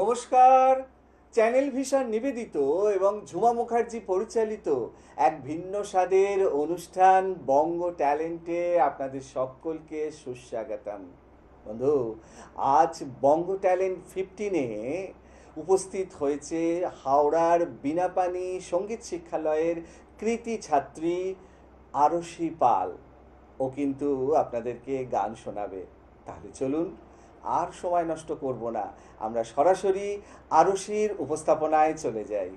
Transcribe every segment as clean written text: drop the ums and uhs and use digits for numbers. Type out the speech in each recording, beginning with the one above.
নমস্কার। Channel vision নিবেদিত এবং ঝুমা মুখার্জি পরিচালিত এক ভিন্ন স্বাদের অনুষ্ঠান বঙ্গ ট্যালেন্টে আপনাদের সকলকে সুস্বাগতম। বন্ধু, আজ বঙ্গ ট্যালেন্ট 15-এ উপস্থিত হয়েছে হাওড়ার বিনাপানি সঙ্গীত শিক্ষালয়ের কৃতি ছাত্রী আরশি পাল। ও কিন্তু আপনাদেরকে গান শোনাবে। তাহলে চলুন, আর সময় নষ্ট করব না, আমরা সরাসরি আরশির উপস্থাপনায় চলে যাই।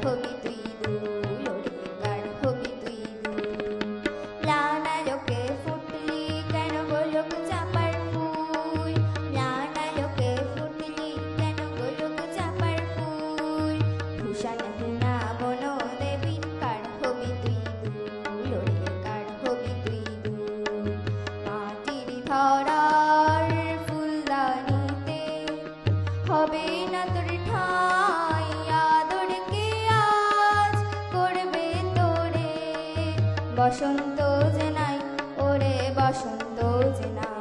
হবি তুই দুল ওরে কার হবি তুই দুল লানা লোকে ফুটলি কেন গোলক চাপার ফুল লানা লোকে ফুটলি কেন গোলক চাপার ফুল ভূষণ হীনা বন দেবীর কার হবি তুই দুল ওরে কার হবি তুই দুল মাটির ধরার ফুলদানিতে হবে না তোর ঠাঁই আদরকে আজ করবে তোরে বসন্ত যে নাই ওরে বসন্ত যে নাই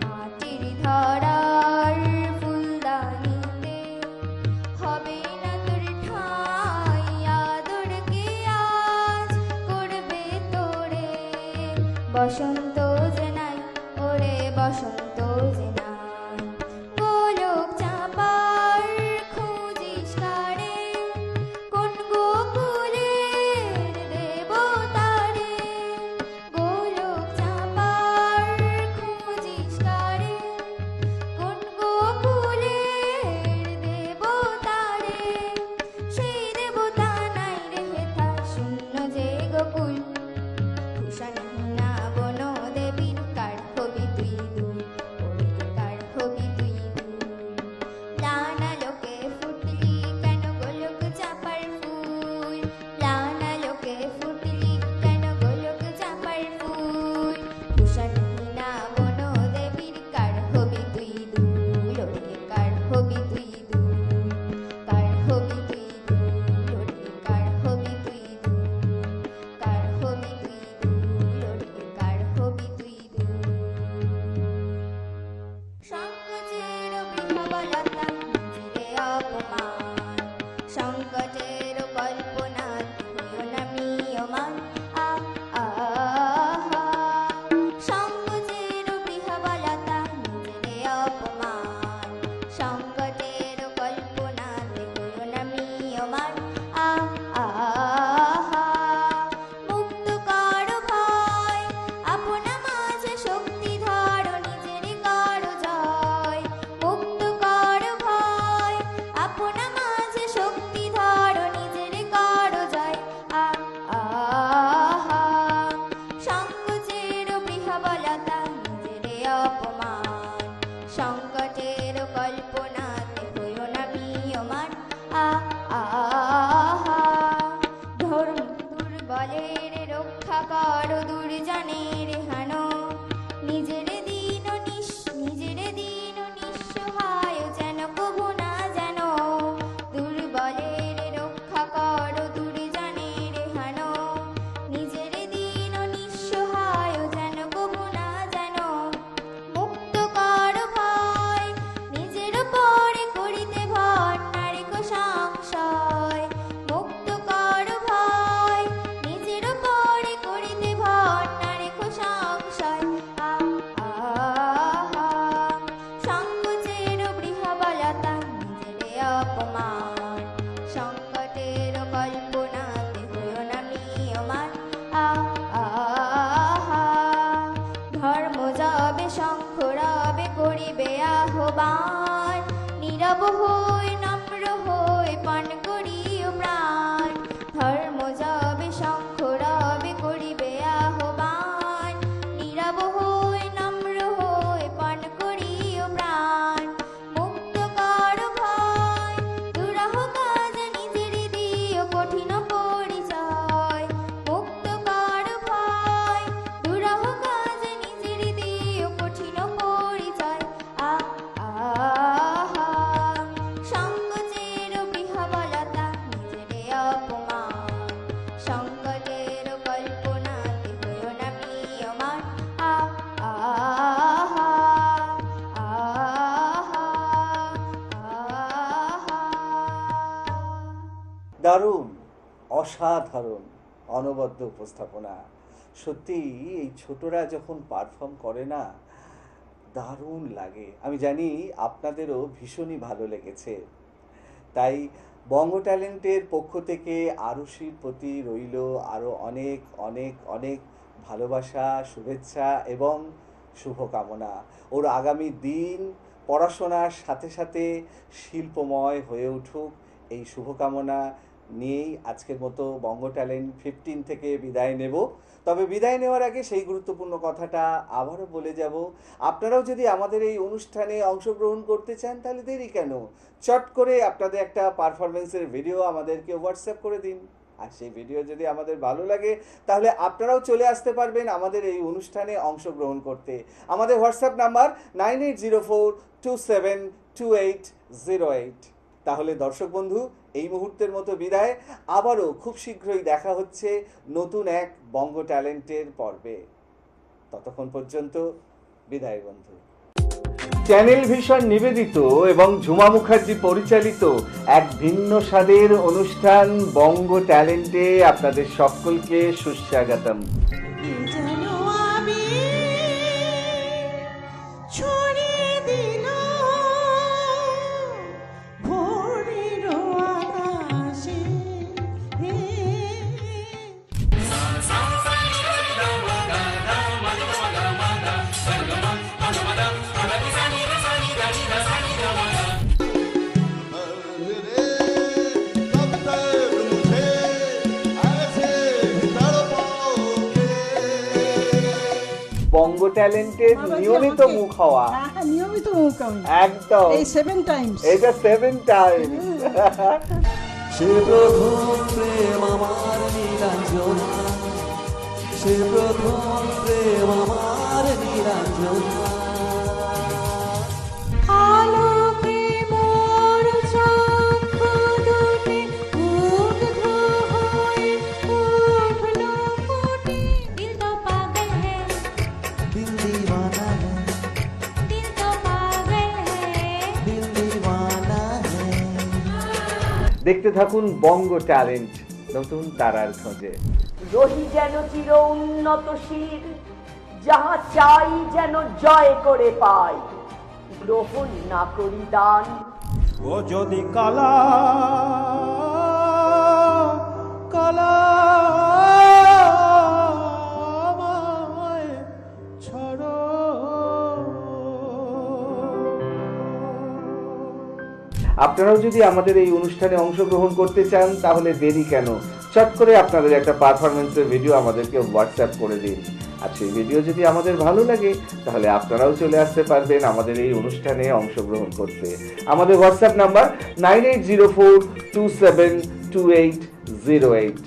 মাটির ধরার ফুলদানিতে হবে না তোর ঠাঁই আদরকে আজ করবে তোরে বসন্ত যে নাই ওরে বসন্ত যে নাই গোলক চাপার খুঁজিস কারে কোন গোকুলের দেবতারে গোলক চাপার খুঁজিস কারে কোন গোকুলের দেবতারে সেই দেবতা নাই রে হেথা শূন্য যে গোকুল ভূষণ হীনা বন দেবীর কার হবি তুই দুল ওরে কার হবি তুই দুল লানা লোকে ফুটলি কেন গোলক চাপার ফুল লানা লোকে ফুটলি কেন গোলক চাপার ফুল ভূষণ হীনা বন দেবীর কার হবি তুই দুল ওরে কার হবি তুই দুল কার হবি তুই দুল ওরে কার হবি তুই দুল কার হবি তুই দুল ওরে কার হবি তুই দুল সংকোচের বৃহবলতা নিজেরে অপমান সংকটের কল্পনা হইও না মিয়মান আহা সংকোচের বৃহবলতা নিজেরে অপমান সংকটের কল্পনা হইও না মিয়মান আহা মুক্ত কর ভয় আপনা মাঝে শক্তি ধর নিজের কর জয় মুক্ত কর ভয় আপনা মাঝে শক্তি ধর নিজের কর জয় আহা সংকোচের বৃহবলতা নিজেরে অপমান সংকটের কল্পনাতে হইও না মিয়মান আহা ধর্ম দুর্বলের রক্ষা কর দুর্জনের হানো নিজের দিন নিঃসহায় যেন কভু না যেন দুর্বলের রক্ষা কর দুর্জনের হানো নিজের দিন নিঃসহায় যেন কভু না যেন মুক্ত কর ভয় নিজের পরে করিতে ভর নারিক সংশয় মুক্ত কর ভয় নিজের পরে করিতে ভর নারিক সংশয় আহা সংকোচের বৃহবলতা নিজেরে অপমান সংকটের কল্পনাতে হইও না মিয়মান আহা ধর্ম যাবে শঙ্খ রবে করিবে আহ্বান নীরব হই নম্র হই পান করিও প্রাণ ধর্ম যাবে শঙ্খ রবে করিবে আহ্বান নীরব হই নম্র হই পান করিও প্রাণ মুক্ত কর ভয় দুরাহ কাজ নিজের দিও কঠিন পরিচয় মুক্ত কর ভয় দুরাহ কাজ নিজের দিও কঠিন পরিচয় আহা সংকোচের বৃহবলতা নিজেরে অপমান সংকটের কল্পনাতে হইও না মিয়মান আহা দারুণ, অসাধারণ, অনবদ্য উপস্থাপনা। সত্যি এই ছোটরা যখন পারফর্ম করে না, দারুণ লাগে। আমি জানি আপনাদেরও ভীষণই ভালো লেগেছে। তাই বঙ্গ ট্যালেন্টের পক্ষ থেকে আরুষির প্রতি রইল আরও অনেক অনেক অনেক ভালোবাসা, শুভেচ্ছা এবং শুভকামনা। ওর আগামী দিন পড়াশোনার সাথে সাথে শিল্পময় হয়ে উঠুক, এই শুভকামনা নিয়েই আজকের মতো বঙ্গ ট্যালেন্ট 15 থেকে বিদায় নেব। তবে বিদায় নেওয়ার আগে সেই গুরুত্বপূর্ণ কথাটা আবারও বলে যাব, আপনারাও যদি আমাদের এই অনুষ্ঠানে অংশগ্রহণ করতে চান তাহলে দেরি কেন, চট করে আপনাদের একটা পারফরমেন্সের ভিডিও আমাদেরকে হোয়াটসঅ্যাপ করে দিন। আর সেই ভিডিও যদি আমাদের ভালো লাগে তাহলে আপনারাও চলে আসতে পারবেন আমাদের এই অনুষ্ঠানে অংশগ্রহণ করতে। আমাদের হোয়াটসঅ্যাপ নাম্বার 9804272808। তাহলে দর্শক বন্ধু, এই মুহূর্তের মতো বিদায়। আবারও খুব শীঘ্রই দেখা হচ্ছে নতুন এক বঙ্গ ট্যালেন্টের পর্বে। ততক্ষণ পর্যন্ত বিদায় বন্ধু। চ্যানেল ভিশন নিবেদিত এবং ঝুমা মুখার্জি পরিচালিত এক ভিন্ন স্বাদের অনুষ্ঠান বঙ্গ ট্যালেন্টে আপনাদের সকলকে সুস্বাগতম। যেন আমি ছড়িয়ে দিল ভোরের আকাশে कब तक मुझे ऐसे तड़पाओगे? বঙ্গ ট্যালেন্টের নিয়মিত মুখ হওয়া, হ্যাঁ নিয়মিত মুখ আমি একদম এই 7 টাইমস এটা 7 টাইম। সে প্রথম প্রেম আমার নীলাঞ্জনা, সে প্রথম প্রেম আমার নীলাঞ্জনা। আলোকে মোর চক্ষু দুটি মুগ্ধ হয়ে উঠল ফুটে। দিল তো পাগল হ্যায়, দিল দিওয়ানা হ্যায়, দিল তো পাগল হ্যায়। দিল দিওয়ানা হ্যায়। দেখতে থাকুন বঙ্গ ট্যালেন্ট নতুন তারার খোঁজে। রহি যেন চির উন্নত শির, যাহা চাই যেন জয় করে পাই, গ্রহণ না করি দান। ও যদি কালা কালা আমায় ছাড়ো, আপনারাও যদি আমাদের এই অনুষ্ঠানে অংশগ্রহণ করতে চান তাহলে দেরি কেন, চট করে আপনাদের একটা পারফরমেন্সের ভিডিও আমাদেরকে হোয়াটসঅ্যাপ করে দিন। আর সেই ভিডিও যদি আমাদের ভালো লাগে তাহলে আপনারাও চলে আসতে পারবেন আমাদের এই অনুষ্ঠানে অংশগ্রহণ করতে। আমাদের হোয়াটসঅ্যাপ নাম্বার 9804272808।